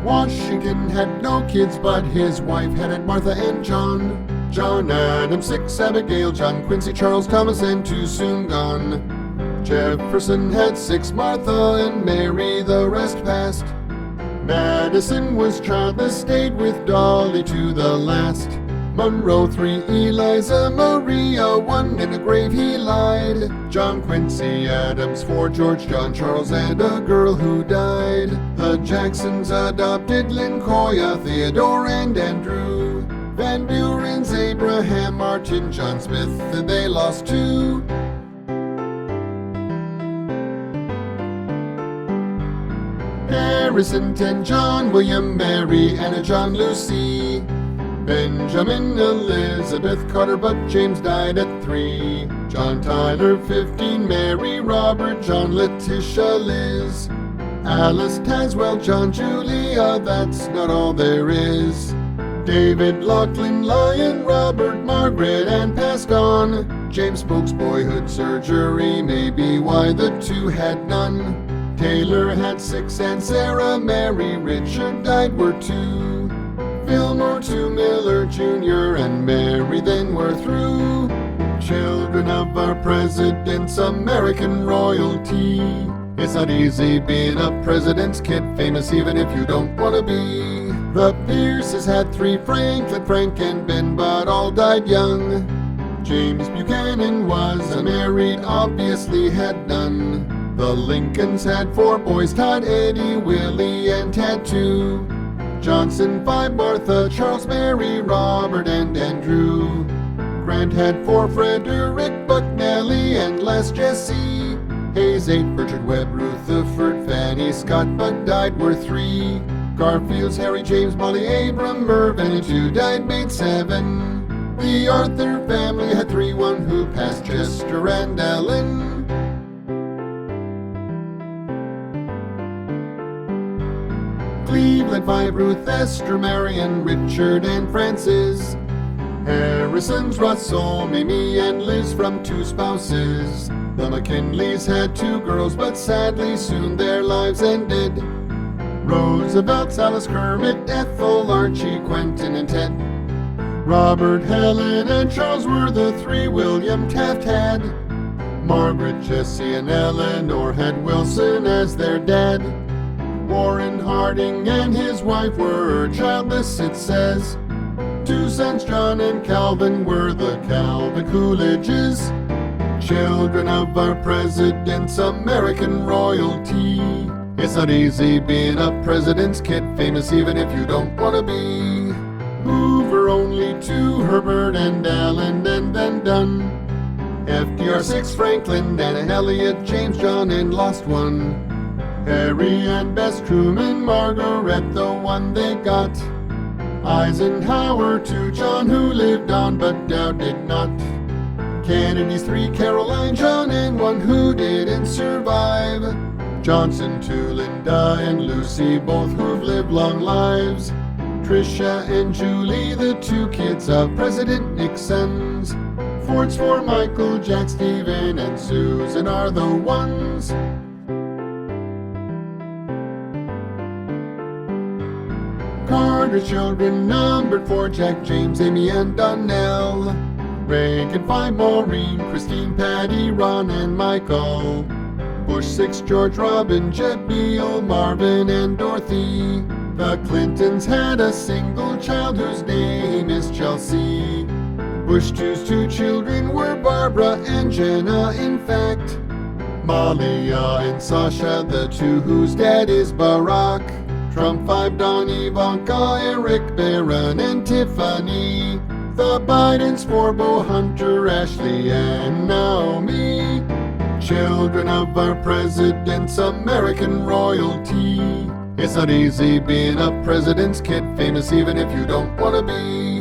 Washington had no kids, but his wife had Martha and John. John Adams, 6, Abigail, John Quincy, Charles, Thomas, and 2 soon gone. Jefferson had 6, Martha and Mary, the rest passed. Madison was childless, stayed with Dolly to the last. Monroe 3, Eliza Maria 1, in a grave he lied. John Quincy Adams 4, George John Charles, and a girl who died. The Jacksons adopted Lincoln, Theodore, and Andrew. Van Buren's Abraham, Martin, John Smith, and they lost 2. Harrison 10, John William, Mary, Anna, John Lucy. Benjamin Elizabeth Carter, but James died at 3. John Tyler 15, Mary Robert, John Letitia Liz. Alice Tazwell, John Julia, that's not all there is. David Lachlan Lyon, Robert Margaret, and passed on. James Spoke's boyhood surgery may be why the 2 had none. Taylor had 6 and Sarah Mary Richard died were 2. Fillmore 2, Miller Jr. and Mary, then we're through. Children of our presidents, American royalty. It's not easy being a president's kid, famous even if you don't want to be. The Pierces had 3, Franklin, Frank, and Ben, but all died young. James Buchanan was unmarried, obviously had none. The Lincolns had 4 boys, Todd, Eddie, Willie, and Tad 2. Johnson 5, Martha, Charles, Mary, Robert, and Andrew. Grant had 4, Frederick, Buck, Nellie, and last Jesse. Hayes 8, Richard Webb, Rutherford, Fanny, Scott, but died were 3. Garfield's Harry, James, Molly, Abram, Mervyn, and 2 died, made 7. The Arthur family had 3, 1 who passed, Chester and Ellen. Cleveland 5, Ruth, Esther, Marion, Richard, and Francis. Harrison's Russell, Mamie, and Liz from 2 spouses. The McKinleys had 2 girls, but sadly soon their lives ended. Roosevelt's Alice, Kermit, Ethel, Archie, Quentin, and Ted. Robert, Helen, and Charles were the 3 William Taft had. Margaret, Jessie, and Eleanor had Wilson as their dad. Warren Harding and his wife were childless, it says. 2 sons, John and Calvin, were the Calvin Coolidges. Children of our presidents, American royalty. It's not easy being a president's kid, famous even if you don't want to be. Hoover only 2, Herbert and Allen, and then done. FDR 6, Franklin, and Elliot, James, John, and lost 1. Harry and Bess, Truman, Margaret, the one they got. Eisenhower 2, John, who lived on but Dowd did not. Kennedy's 3, Caroline, John, and 1 who didn't survive. Johnson 2, Linda, and Lucy, both who've lived long lives. Tricia and Julie, the 2 kids of President Nixon's. Fords for Michael, Jack, Stephen, and Susan are the ones. Carter's children numbered 4, Jack, James, Amy, and Donnell. Reagan 5, Maureen, Christine, Patty, Ron, and Michael. Bush 6, George, Robin, Jeb, Beale, Marvin, and Dorothy. The Clintons had a single child whose name is Chelsea. Bush 2's 2 children were Barbara and Jenna, in fact. Malia and Sasha, the 2 whose dad is Barack. Trump 5, Don, Ivanka, Eric, Barron, and Tiffany. The Bidens 4, Bo, Hunter, Ashley, and Naomi. Children of our presidents, American royalty. It's not easy being a president's kid, famous even if you don't want to be.